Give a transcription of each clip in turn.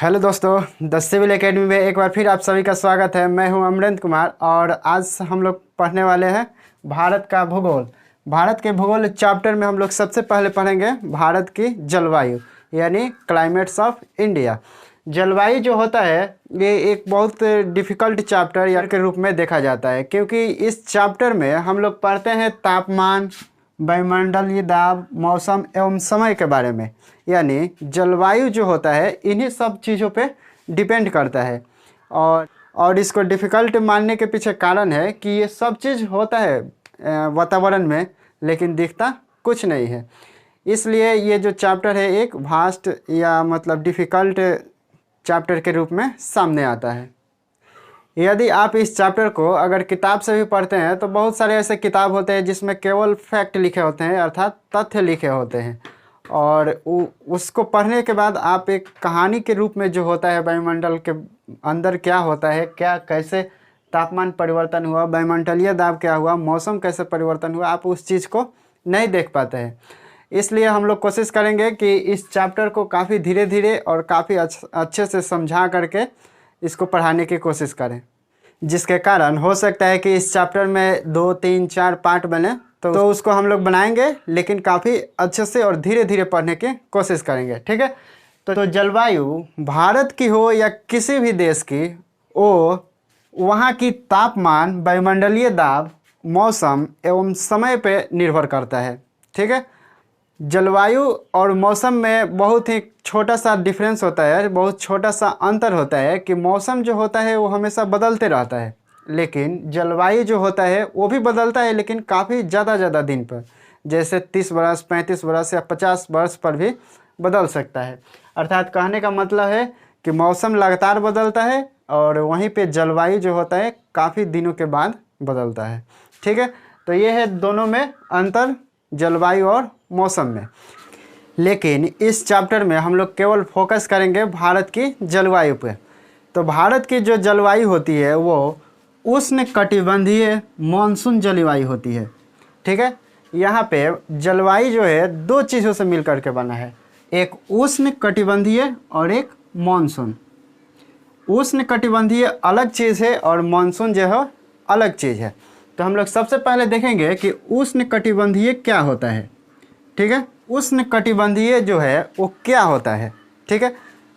Hello दोस्तों, the civil academy में एक बार फिर आप सभी का स्वागत है। मैं हूं अमरेंद्र कुमार और आज हम लोग पढ़ने वाले हैं भारत का भूगोल। भारत के भूगोल चैप्टर में हम लोग सबसे पहले पढ़ेंगे भारत की जलवायु यानी क्लाइमेट्स ऑफ इंडिया। जलवायु जो होता है ये एक बहुत डिफ़िकल्ट चैप्टर या के रूप में देखा जाता है, क्योंकि इस चैप्टर में हम लोग पढ़ते हैं तापमान, वायुमंडलीय दाब, मौसम एवं समय के बारे में। यानी जलवायु जो होता है इन्हीं सब चीज़ों पे डिपेंड करता है। और इसको डिफ़िकल्ट मानने के पीछे कारण है कि ये सब चीज़ होता है वातावरण में, लेकिन दिखता कुछ नहीं है। इसलिए ये जो चैप्टर है एक वास्ट या मतलब डिफ़िकल्ट चैप्टर के रूप में सामने आता है। यदि आप इस चैप्टर को अगर किताब से भी पढ़ते हैं तो बहुत सारे ऐसे किताब होते हैं जिसमें केवल फैक्ट लिखे होते हैं, अर्थात तथ्य लिखे होते हैं, और उसको पढ़ने के बाद आप एक कहानी के रूप में जो होता है वायुमंडल के अंदर क्या होता है, क्या कैसे तापमान परिवर्तन हुआ, वायुमंडलीय दाब क्या हुआ, मौसम कैसे परिवर्तन हुआ, आप उस चीज़ को नहीं देख पाते हैं। इसलिए हम लोग कोशिश करेंगे कि इस चैप्टर को काफ़ी धीरे धीरे और काफ़ी अच्छे से समझा करके इसको पढ़ाने की कोशिश करें, जिसके कारण हो सकता है कि इस चैप्टर में 2, 3, 4 पार्ट बने तो उसको हम लोग बनाएंगे, लेकिन काफ़ी अच्छे से और धीरे धीरे पढ़ने की कोशिश करेंगे। ठीक है। तो जलवायु भारत की हो या किसी भी देश की, वो वहाँ की तापमान, वायुमंडलीय दाब, मौसम एवं समय पे निर्भर करता है। ठीक है। जलवायु और मौसम में बहुत ही छोटा सा डिफरेंस होता है, बहुत छोटा सा अंतर होता है कि मौसम जो होता है वो हमेशा बदलते रहता है, लेकिन जलवायु जो होता है वो भी बदलता है, लेकिन काफ़ी ज़्यादा दिन पर, जैसे 30 वर्ष, 35 वर्ष या 50 वर्ष पर भी बदल सकता है। अर्थात कहने का मतलब है कि मौसम लगातार बदलता है और वहीं पे जलवायु जो होता है काफ़ी दिनों के बाद बदलता है। ठीक है। तो ये है दोनों में अंतर, जलवायु और मौसम में। लेकिन इस चैप्टर में हम लोग केवल फोकस करेंगे भारत की जलवायु पे। तो भारत की जो जलवायु होती है वो उष्णकटिबंधीय मानसून जलवायु होती है। ठीक है। यहाँ पे जलवायु जो है दो चीज़ों से मिलकर के बना है, एक उष्णकटिबंधीय और एक मानसून। उष्णकटिबंधीय अलग चीज़ है और मानसून जो है अलग चीज़ है। तो हम लोग सबसे पहले देखेंगे कि उष्णकटिबंधीय क्या होता है। ठीक है। उष्णकटिबंधीय जो है वो क्या होता है। ठीक है।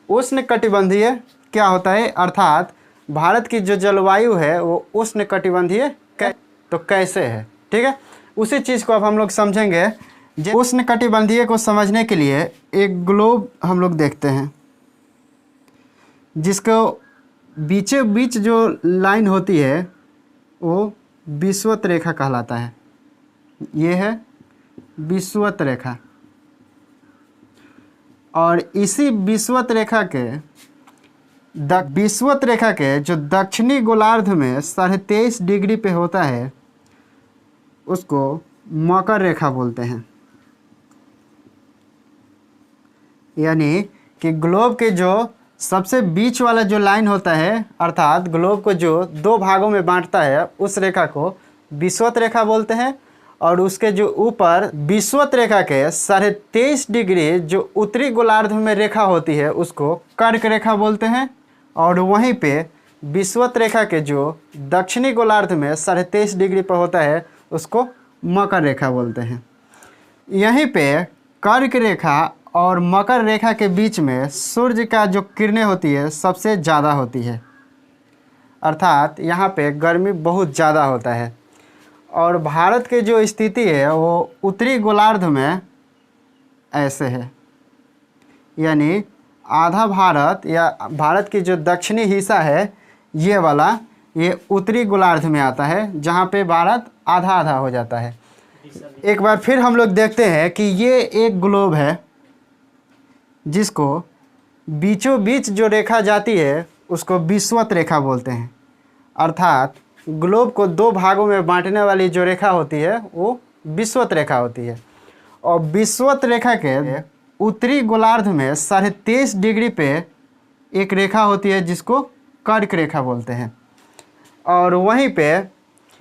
उष्णकटिबंधीय क्या होता है, अर्थात भारत की जो जलवायु है वो उष्णकटिबंधीय तो कैसे है। ठीक है। उसी चीज़ को अब हम लोग समझेंगे। उष्णकटिबंधीय को समझने के लिए एक ग्लोब हम लोग देखते हैं, जिसको बीचों बीच जो लाइन होती है वो विषुवत रेखा कहलाता है। ये है विषुवत रेखा, और इसी विषुवत रेखा के जो दक्षिणी गोलार्ध में 23.5 डिग्री पे होता है उसको मकर रेखा बोलते हैं। यानी कि ग्लोब के जो सबसे बीच वाला जो लाइन होता है, अर्थात ग्लोब को जो दो भागों में बांटता है, उस रेखा को विषुवत रेखा बोलते हैं, और उसके जो ऊपर विषुवत रेखा के 23.5 डिग्री जो उत्तरी गोलार्ध में रेखा होती है उसको कर्क रेखा बोलते हैं, और वहीं पे विषुवत रेखा के जो दक्षिणी गोलार्ध में 23.5 डिग्री पर होता है उसको मकर रेखा बोलते हैं। यहीं पे कर्क रेखा और मकर रेखा के बीच में सूर्य का जो किरणें होती है सबसे ज़्यादा होती है, अर्थात यहाँ पे गर्मी बहुत ज़्यादा होता है। और भारत की जो स्थिति है वो उत्तरी गोलार्ध में ऐसे है, यानी आधा भारत या भारत की जो दक्षिणी हिस्सा है ये वाला, ये उत्तरी गोलार्ध में आता है, जहाँ पे भारत आधा आधा हो जाता है। एक बार फिर हम लोग देखते हैं कि ये एक ग्लोब है जिसको बीचों बीच जो रेखा जाती है उसको विषुवत रेखा बोलते हैं। अर्थात ग्लोब को दो भागों में बांटने वाली जो रेखा होती है वो विषुवत रेखा होती है, और विषुवत रेखा के उत्तरी गोलार्ध में 23.5 डिग्री पे एक रेखा होती है जिसको कर्क रेखा बोलते हैं, और वहीं पे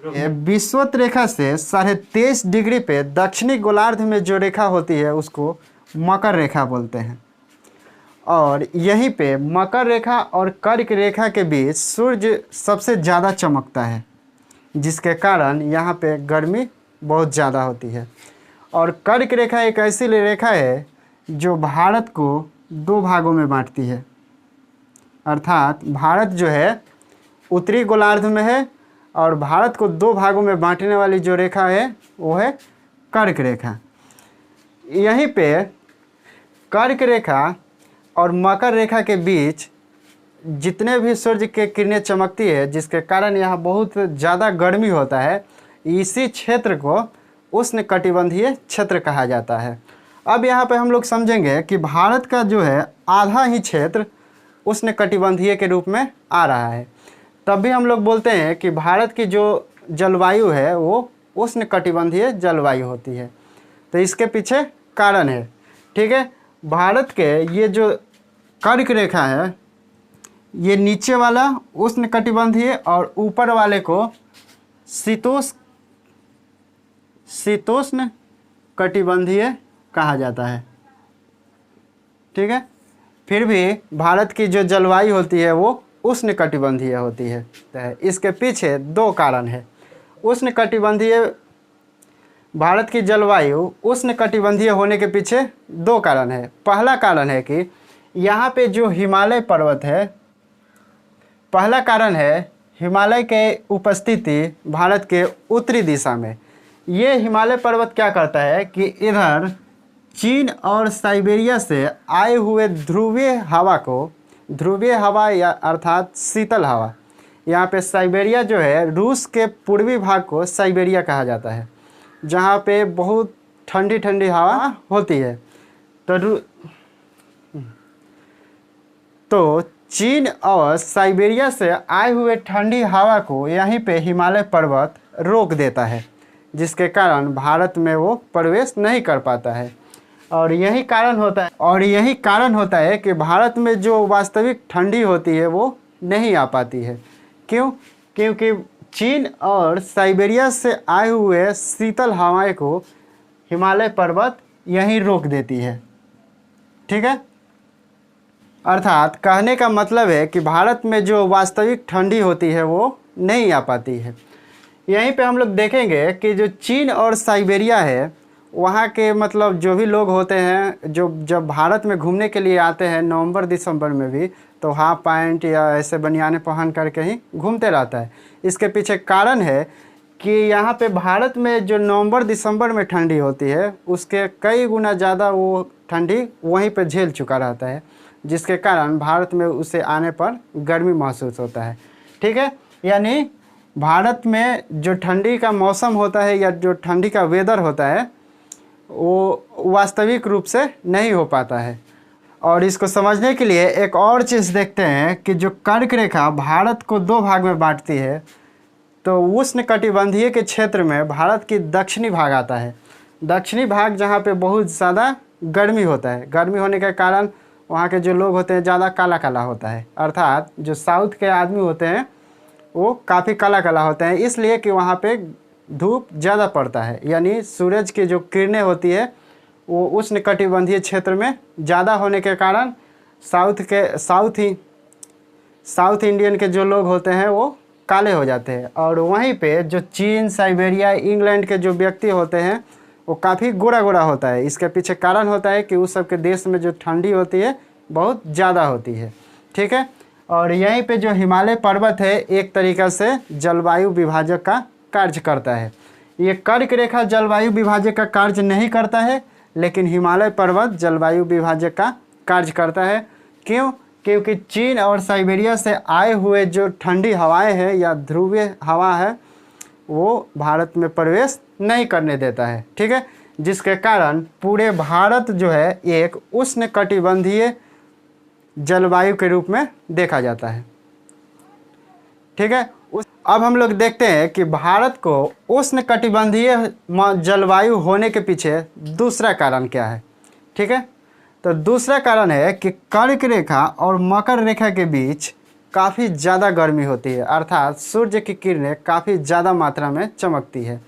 विषुवत रेखा से 23.5 डिग्री पे दक्षिणी गोलार्ध में जो रेखा होती है उसको मकर रेखा बोलते हैं। और यहीं पे मकर रेखा और कर्क रेखा के बीच सूर्य सबसे ज़्यादा चमकता है, जिसके कारण यहाँ पे गर्मी बहुत ज़्यादा होती है। और कर्क रेखा एक ऐसी रेखा है जो भारत को दो भागों में बांटती है, अर्थात भारत जो है उत्तरी गोलार्ध में है और भारत को दो भागों में बांटने वाली जो रेखा है वो है कर्क रेखा। यहीं पे कर्क रेखा और मकर रेखा के बीच जितने भी सूर्य के किरणें चमकती है, जिसके कारण यहाँ बहुत ज़्यादा गर्मी होता है, इसी क्षेत्र को उष्णकटिबंधीय क्षेत्र कहा जाता है। अब यहाँ पे हम लोग समझेंगे कि भारत का जो है आधा ही क्षेत्र उष्णकटिबंधीय के रूप में आ रहा है, तब भी हम लोग बोलते हैं कि भारत की जो जलवायु है वो उष्णकटिबंधीय जलवायु होती है। तो इसके पीछे कारण है, ठीक है। भारत के ये जो कर्क रेखा है, ये नीचे वाला उष्णकटिबंधीय और ऊपर वाले को शीतोष्ण कटिबंधीय कहा जाता है, ठीक है। फिर भी भारत की जो जलवायु होती है वो उष्णकटिबंधीय होती है। तो इसके पीछे दो कारण है। उष्णकटिबंधीय भारत की जलवायु उष्णकटिबंधीय होने के पीछे दो कारण है। पहला कारण है कि यहाँ पे जो हिमालय पर्वत है, पहला कारण है हिमालय के उपस्थिति भारत के उत्तरी दिशा में। ये हिमालय पर्वत क्या करता है कि इधर चीन और साइबेरिया से आए हुए ध्रुवीय हवा या अर्थात शीतल हवा, यहाँ पे साइबेरिया जो है रूस के पूर्वी भाग को साइबेरिया कहा जाता है, जहाँ पे बहुत ठंडी ठंडी हवा होती है। तो चीन और साइबेरिया से आए हुए ठंडी हवा को यहीं पे हिमालय पर्वत रोक देता है, जिसके कारण भारत में वो प्रवेश नहीं कर पाता है। और यही कारण होता है कि भारत में जो वास्तविक ठंडी होती है वो नहीं आ पाती है। क्यों? क्योंकि चीन और साइबेरिया से आए हुए शीतल हवाएं को हिमालय पर्वत यहीं रोक देती है, ठीक है। अर्थात कहने का मतलब है कि भारत में जो वास्तविक ठंडी होती है वो नहीं आ पाती है। यहीं पे हम लोग देखेंगे कि जो चीन और साइबेरिया है, वहाँ के मतलब जो भी लोग होते हैं, जो जब भारत में घूमने के लिए आते हैं नवंबर दिसंबर में भी, तो हाफ पैंट या ऐसे बनियाने पहन करके ही घूमते रहता है। इसके पीछे कारण है कि यहाँ पे भारत में जो नवंबर दिसंबर में ठंडी होती है, उसके कई गुना ज़्यादा वो ठंडी वहीं पे झेल चुका रहता है, जिसके कारण भारत में उसे आने पर गर्मी महसूस होता है, ठीक है। यानी भारत में जो ठंडी का मौसम होता है या जो ठंडी का वेदर होता है वो वास्तविक रूप से नहीं हो पाता है। और इसको समझने के लिए एक और चीज़ देखते हैं कि जो कर्क रेखा भारत को दो भाग में बांटती है, तो उष्णकटिबंधीय के क्षेत्र में भारत की दक्षिणी भाग आता है। दक्षिणी भाग जहाँ पे बहुत ज़्यादा गर्मी होता है, गर्मी होने के कारण वहाँ के जो लोग होते हैं ज़्यादा काला काला होता है, अर्थात जो साउथ के आदमी होते हैं वो काफ़ी काला काला होते हैं, इसलिए कि वहाँ पे धूप ज़्यादा पड़ता है। यानी सूरज की जो किरणें होती है वो उष्णकटिबंधीय क्षेत्र में ज़्यादा होने के कारण साउथ इंडियन के जो लोग होते हैं वो काले हो जाते हैं। और वहीं पे जो चीन, साइबेरिया, इंग्लैंड के जो व्यक्ति होते हैं वो काफ़ी गोरा गोरा होता है। इसके पीछे कारण होता है कि उस सब के देश में जो ठंडी होती है बहुत ज़्यादा होती है, ठीक है। और यहीं पे जो हिमालय पर्वत है एक तरीक़ा से जलवायु विभाजक का कार्य करता है। ये कर्क रेखा जलवायु विभाजक का कार्य नहीं करता है, लेकिन हिमालय पर्वत जलवायु विभाजक का कार्य करता है। क्यों? क्योंकि चीन और साइबेरिया से आए हुए जो ठंडी हवाएं हैं या ध्रुवीय हवा है वो भारत में प्रवेश नहीं करने देता है, ठीक है। जिसके कारण पूरे भारत जो है एक उष्णकटिबंधीय जलवायु के रूप में देखा जाता है, ठीक है। अब हम लोग देखते हैं कि भारत को उष्णकटिबंधीय जलवायु होने के पीछे दूसरा कारण क्या है, ठीक है। तो दूसरा कारण है कि कर्क रेखा और मकर रेखा के बीच काफ़ी ज़्यादा गर्मी होती है, अर्थात सूर्य की किरणें काफ़ी ज़्यादा मात्रा में चमकती है।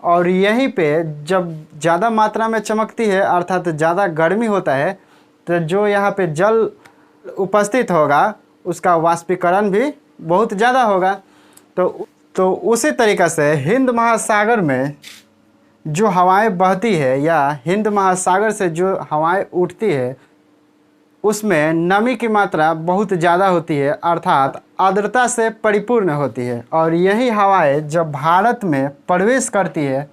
और यहीं पे जब ज़्यादा मात्रा में चमकती है अर्थात ज़्यादा गर्मी होता है, तो जो यहाँ पे जल उपस्थित होगा उसका वाष्पीकरण भी बहुत ज़्यादा होगा। तो उसी तरीक़े से हिंद महासागर में जो हवाएं बहती है या हिंद महासागर से जो हवाएं उठती है उसमें नमी की मात्रा बहुत ज़्यादा होती है, अर्थात आर्द्रता से परिपूर्ण होती है। और यही हवाएं जब भारत में प्रवेश करती है,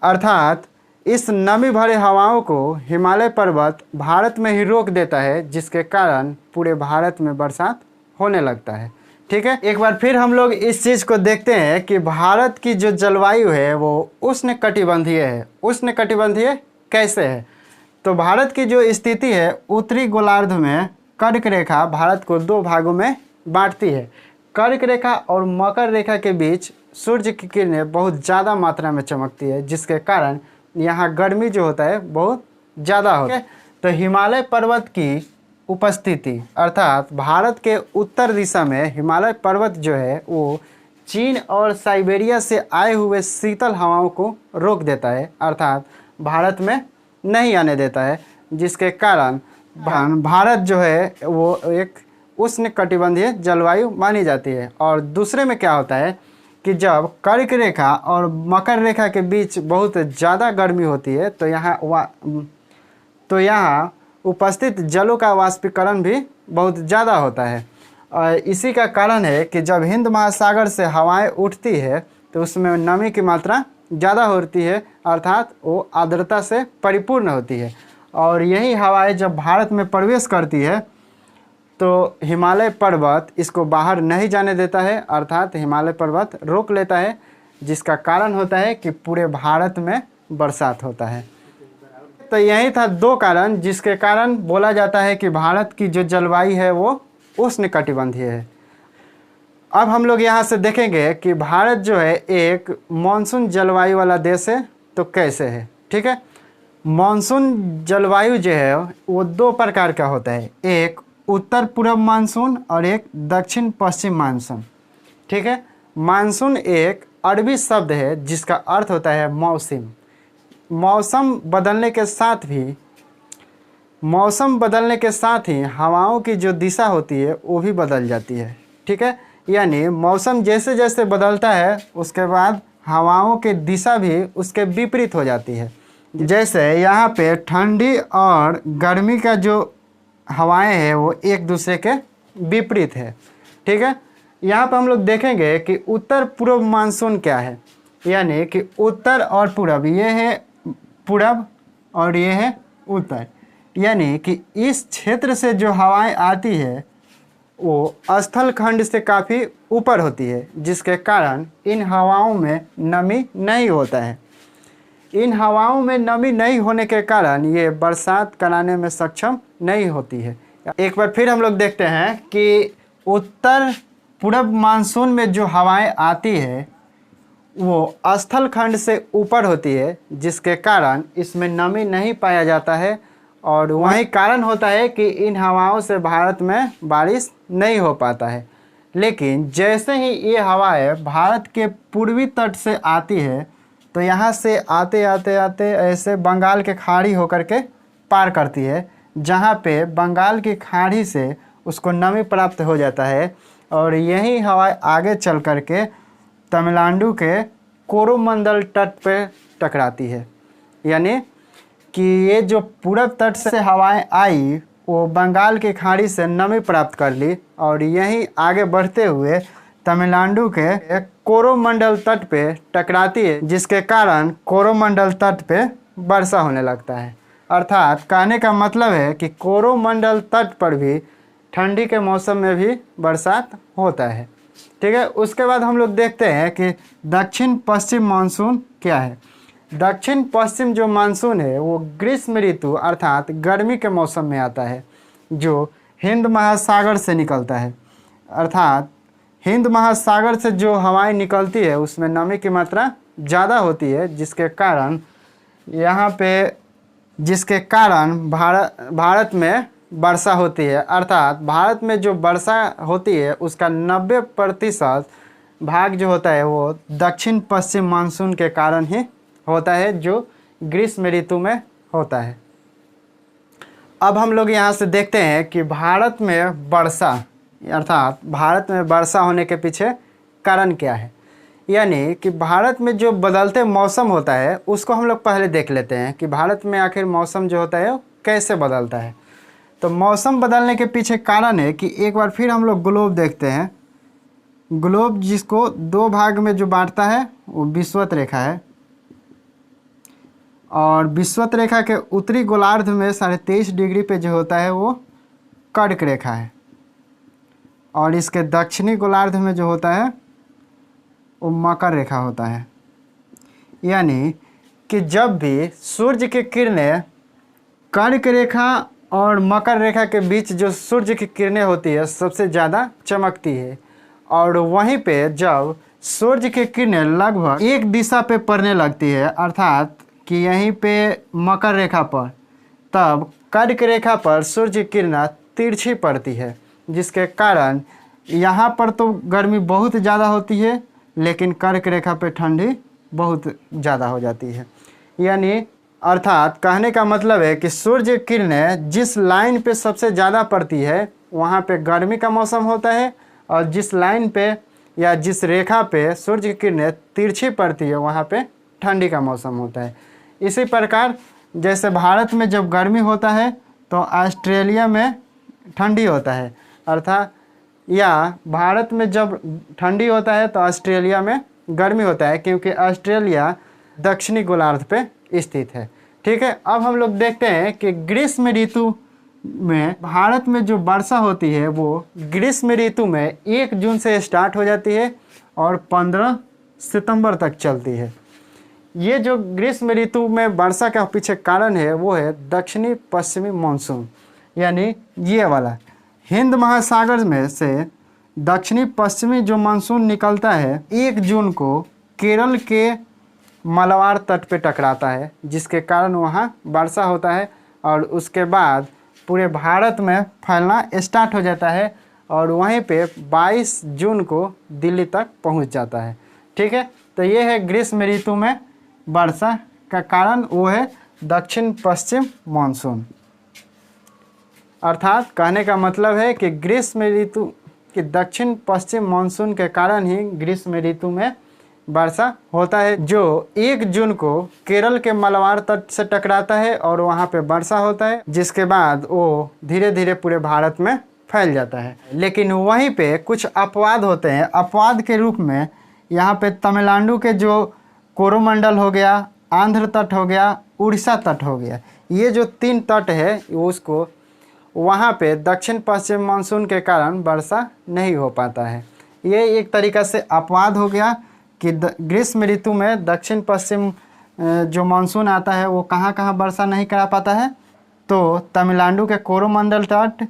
अर्थात इस नमी भरे हवाओं को हिमालय पर्वत भारत में ही रोक देता है, जिसके कारण पूरे भारत में बरसात होने लगता है। ठीक है, एक बार फिर हम लोग इस चीज़ को देखते हैं कि भारत की जो जलवायु है वो उष्णकटिबंधीय है। उष्णकटिबंधीय कैसे है? तो भारत की जो स्थिति है, उत्तरी गोलार्ध में कर्क रेखा भारत को दो भागों में बांटती है। कर्क रेखा और मकर रेखा के बीच सूर्य की किरणें बहुत ज़्यादा मात्रा में चमकती है, जिसके कारण यहाँ गर्मी जो होता है बहुत ज़्यादा होता है। तो हिमालय पर्वत की उपस्थिति, अर्थात भारत के उत्तर दिशा में हिमालय पर्वत जो है वो चीन और साइबेरिया से आए हुए शीतल हवाओं को रोक देता है, अर्थात भारत में नहीं आने देता है, जिसके कारण भारत जो है वो एक उष्णकटिबंधीय जलवायु मानी जाती है। और दूसरे में क्या होता है कि जब कर्क रेखा और मकर रेखा के बीच बहुत ज़्यादा गर्मी होती है तो यहाँ उपस्थित जलों का वाष्पीकरण भी बहुत ज़्यादा होता है। और इसी का कारण है कि जब हिंद महासागर से हवाएं उठती है तो उसमें नमी की मात्रा ज़्यादा होती है, अर्थात वो आर्द्रता से परिपूर्ण होती है। और यही हवाएं जब भारत में प्रवेश करती है तो हिमालय पर्वत इसको बाहर नहीं जाने देता है, अर्थात हिमालय पर्वत रोक लेता है, जिसका कारण होता है कि पूरे भारत में बरसात होता है। तो यही था दो कारण जिसके कारण बोला जाता है कि भारत की जो जलवायु है वो उष्णकटिबंधीय है। अब हम लोग यहाँ से देखेंगे कि भारत जो है एक मानसून जलवायु वाला देश है, तो कैसे है। ठीक है, मानसून जलवायु जो है वो दो प्रकार का होता है, एक उत्तर पूर्व मानसून और एक दक्षिण पश्चिम मानसून। ठीक है, मानसून एक अरबी शब्द है जिसका अर्थ होता है मौसम। मौसम बदलने के साथ ही हवाओं की जो दिशा होती है वो भी बदल जाती है। ठीक है, यानी मौसम जैसे जैसे बदलता है उसके बाद हवाओं की दिशा भी उसके विपरीत हो जाती है। जैसे यहाँ पे ठंडी और गर्मी का जो हवाएं हैं वो एक दूसरे के विपरीत है। ठीक है, यहाँ पर हम लोग देखेंगे कि उत्तर पूर्व मानसून क्या है, यानी कि उत्तर और पूरब, ये है पूरब और ये है उत्तर, यानी कि इस क्षेत्र से जो हवाएं आती है वो स्थल खंड से काफ़ी ऊपर होती है, जिसके कारण इन हवाओं में नमी नहीं होता है। इन हवाओं में नमी नहीं होने के कारण ये बरसात कराने में सक्षम नहीं होती है। एक बार फिर हम लोग देखते हैं कि उत्तर पूर्व मानसून में जो हवाएं आती है वो स्थल खंड से ऊपर होती है, जिसके कारण इसमें नमी नहीं पाया जाता है। और वही कारण होता है कि इन हवाओं से भारत में बारिश नहीं हो पाता है। लेकिन जैसे ही ये हवाएं भारत के पूर्वी तट से आती है तो यहाँ से आते आते आते ऐसे बंगाल के खाड़ी होकर के पार करती है, जहाँ पे बंगाल की खाड़ी से उसको नमी प्राप्त हो जाता है। और यही हवा आगे चल कर के तमिलनाडु के कोरोमंडल तट पे टकराती है, यानी कि ये जो पूरब तट से हवाएं आई वो बंगाल की खाड़ी से नमी प्राप्त कर ली और यहीं आगे बढ़ते हुए तमिलनाडु के कोरोमंडल तट पे टकराती है, जिसके कारण कोरोमंडल तट पे वर्षा होने लगता है। अर्थात कहने का मतलब है कि कोरोमंडल तट पर भी ठंडी के मौसम में भी बरसात होता है। ठीक है, उसके बाद हम लोग देखते हैं कि दक्षिण पश्चिम मानसून क्या है। दक्षिण पश्चिम जो मानसून है वो ग्रीष्म ऋतु अर्थात गर्मी के मौसम में आता है, जो हिंद महासागर से निकलता है। अर्थात हिंद महासागर से जो हवाएं निकलती है उसमें नमी की मात्रा ज़्यादा होती है, जिसके कारण भारत में वर्षा होती है। अर्थात भारत में जो वर्षा होती है उसका 90% भाग जो होता है वो दक्षिण पश्चिम मानसून के कारण ही होता है, जो ग्रीष्म ऋतु में होता है। अब हम लोग यहाँ से देखते हैं कि भारत में वर्षा अर्थात भारत में वर्षा होने के पीछे कारण क्या है। यानी कि भारत में जो बदलते मौसम होता है उसको हम लोग पहले देख लेते हैं कि भारत में आखिर मौसम जो होता है वो कैसे बदलता है। तो मौसम बदलने के पीछे कारण है कि एक बार फिर हम लोग ग्लोब देखते हैं। ग्लोब जिसको दो भाग में जो बांटता है वो विषुवत रेखा है, और विषुवत रेखा के उत्तरी गोलार्ध में 23.5 डिग्री पे जो होता है वो कर्क रेखा है, और इसके दक्षिणी गोलार्ध में जो होता है वो मकर रेखा होता है। यानी कि जब भी सूर्य की किरणें कर्क रेखा और मकर रेखा के बीच जो सूर्य की किरणें होती है सबसे ज़्यादा चमकती है, और वहीं पे जब सूर्य की किरणें लगभग एक दिशा पे पड़ने लगती है अर्थात कि यहीं पे मकर रेखा पर, तब कर्क रेखा पर सूर्य की किरणें तिरछी पड़ती है, जिसके कारण यहाँ पर तो गर्मी बहुत ज़्यादा होती है लेकिन कर्क रेखा पे ठंडी बहुत ज़्यादा हो जाती है। यानी अर्थात कहने का मतलब है कि सूर्य किरणें जिस लाइन पे सबसे ज़्यादा पड़ती है वहाँ पे गर्मी का मौसम होता है, और जिस लाइन पे या जिस रेखा पे सूर्य की किरणें तिरछी पड़ती है वहाँ पे ठंडी का मौसम होता है। इसी प्रकार जैसे भारत में जब गर्मी होता है तो ऑस्ट्रेलिया में ठंडी होता है, अर्थात या भारत में जब ठंडी होता है तो ऑस्ट्रेलिया में गर्मी होता है, क्योंकि ऑस्ट्रेलिया दक्षिणी गोलार्ध पे स्थित है। ठीक है, अब हम लोग देखते हैं कि ग्रीष्म ऋतु में भारत में जो वर्षा होती है वो ग्रीष्म ऋतु में 1 जून से स्टार्ट हो जाती है और 15 सितंबर तक चलती है। ये जो ग्रीष्म ऋतु में वर्षा का पीछे कारण है वो है दक्षिणी पश्चिमी मानसून। यानी ये वाला हिंद महासागर में से दक्षिणी पश्चिमी जो मानसून निकलता है 1 जून को केरल के मलबार तट पे टकराता है, जिसके कारण वहाँ वर्षा होता है, और उसके बाद पूरे भारत में फैलना स्टार्ट हो जाता है, और वहीं पे 22 जून को दिल्ली तक पहुँच जाता है। ठीक है, तो ये है ग्रीष्म ऋतु में वर्षा का कारण, वो है दक्षिण पश्चिम मानसून। अर्थात कहने का मतलब है कि ग्रीष्म ऋतु कि दक्षिण पश्चिम मानसून के कारण ही ग्रीष्म ऋतु में वर्षा होता है, जो 1 जून को केरल के मलबार तट से टकराता है और वहाँ पे वर्षा होता है, जिसके बाद वो धीरे धीरे पूरे भारत में फैल जाता है। लेकिन वहीं पे कुछ अपवाद होते हैं। अपवाद के रूप में यहाँ पे तमिलनाडु के जो कोरोमंडल हो गया, आंध्र तट हो गया, उड़ीसा तट हो गया, ये जो 3 तट है उसको वहाँ पे दक्षिण पश्चिम मानसून के कारण वर्षा नहीं हो पाता है। ये एक तरीक़ा से अपवाद हो गया कि ग्रीष्म ऋतु में दक्षिण पश्चिम जो मानसून आता है वो कहाँ कहाँ वर्षा नहीं करा पाता है, तो तमिलनाडु के कोरोमंडल तट,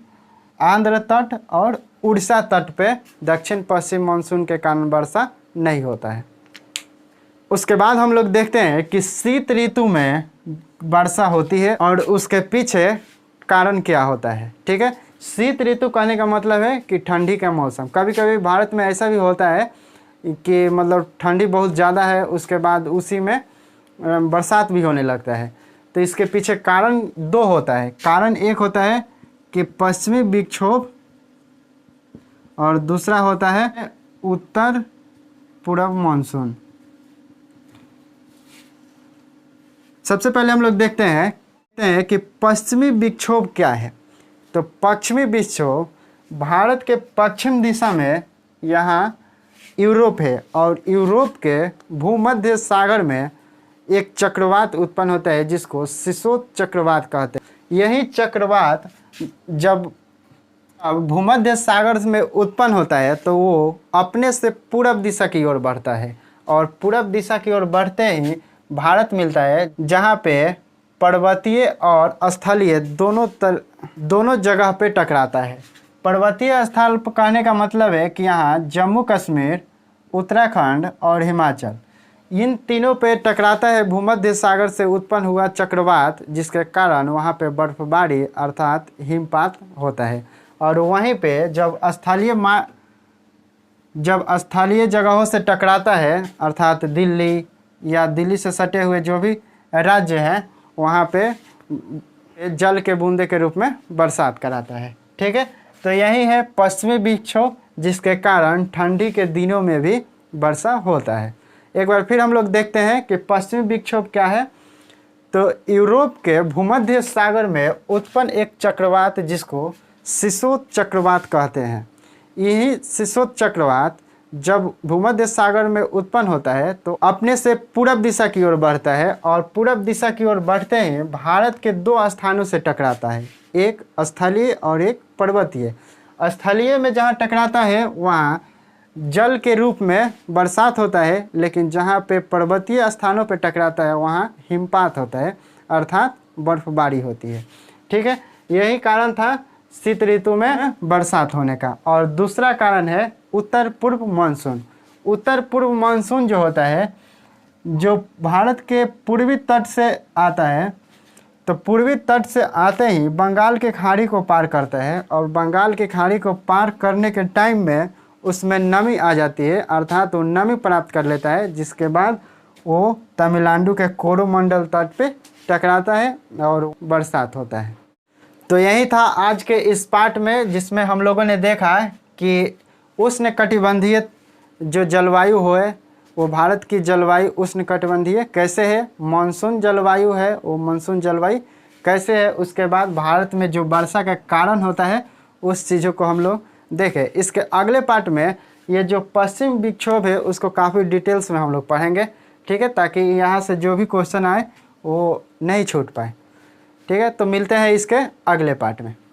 आंध्र तट और उड़ीसा तट पे दक्षिण पश्चिम मानसून के कारण वर्षा नहीं होता है। उसके बाद हम लोग देखते हैं कि शीत ऋतु में वर्षा होती है और उसके पीछे कारण क्या होता है। ठीक है, शीत ऋतु कहने का मतलब है कि ठंडी का मौसम। कभी कभी भारत में ऐसा भी होता है कि मतलब ठंडी बहुत ज़्यादा है, उसके बाद उसी में बरसात भी होने लगता है। तो इसके पीछे कारण 2 होता है। कारण एक होता है कि पश्चिमी विक्षोभ, और दूसरा होता है उत्तर पूर्व मानसून। सबसे पहले हम लोग देखते हैं कि पश्चिमी विक्षोभ क्या है। तो पश्चिमी विक्षोभ भारत के पश्चिम दिशा में यहाँ यूरोप है, और यूरोप के भूमध्य सागर में एक चक्रवात उत्पन्न होता है जिसको सिसोद चक्रवात कहते हैं। यही चक्रवात जब भूमध्य सागर में उत्पन्न होता है तो वो अपने से पूरब दिशा की ओर बढ़ता है, और पूरब दिशा की ओर बढ़ते ही भारत मिलता है, जहाँ पे पर्वतीय और स्थलीय दोनों जगह पे टकराता है। पर्वतीय स्थल कहने का मतलब है कि यहाँ जम्मू कश्मीर, उत्तराखंड और हिमाचल, इन तीनों पे टकराता है भूमध्य सागर से उत्पन्न हुआ चक्रवात, जिसके कारण वहाँ पे बर्फबारी अर्थात हिमपात होता है। और वहीं पे जब स्थलीय जगहों से टकराता है अर्थात दिल्ली या दिल्ली से सटे हुए जो भी राज्य हैं वहाँ पे जल के बूंदे के रूप में बरसात कराता है। ठीक है, तो यही है पश्चिमी विक्षोभ, जिसके कारण ठंडी के दिनों में भी वर्षा होता है। एक बार फिर हम लोग देखते हैं कि पश्चिमी विक्षोभ क्या है। तो यूरोप के भूमध्य सागर में उत्पन्न एक चक्रवात जिसको सिसोत चक्रवात कहते हैं। यही सिसोत चक्रवात जब भूमध्य सागर में उत्पन्न होता है तो अपने से पूरब दिशा की ओर बढ़ता है और पूरब दिशा की ओर बढ़ते ही भारत के दो स्थानों से टकराता है, एक स्थलीय और एक पर्वतीय। स्थलीय में जहाँ टकराता है वहाँ जल के रूप में बरसात होता है, लेकिन जहाँ पे पर्वतीय स्थानों पे टकराता है वहाँ हिमपात होता है, अर्थात बर्फबारी होती है। ठीक है, यही कारण था शीत ऋतु में बरसात होने का। और दूसरा कारण है उत्तर पूर्व मानसून। उत्तर पूर्व मानसून जो होता है, जो भारत के पूर्वी तट से आता है, तो पूर्वी तट से आते ही बंगाल के खाड़ी को पार करता है और बंगाल के खाड़ी को पार करने के टाइम में उसमें नमी आ जाती है, अर्थात वो नमी प्राप्त कर लेता है, जिसके बाद वो तमिलनाडु के कोरोमंडल तट पे टकराता है और बरसात होता है। तो यही था आज के इस पार्ट में, जिसमें हम लोगों ने देखा कि उष्णकटिबंधीय जो जलवायु है वो भारत की जलवायु उष्णकटिबंधीय कैसे है, मानसून जलवायु है वो मानसून जलवायु कैसे है, उसके बाद भारत में जो वर्षा का कारण होता है उस चीज़ों को हम लोग देखें। इसके अगले पार्ट में ये जो पश्चिम विक्षोभ है उसको काफ़ी डिटेल्स में हम लोग पढ़ेंगे। ठीक है, ताकि यहाँ से जो भी क्वेश्चन आए वो नहीं छूट पाए। ठीक है, तो मिलते हैं इसके अगले पार्ट में।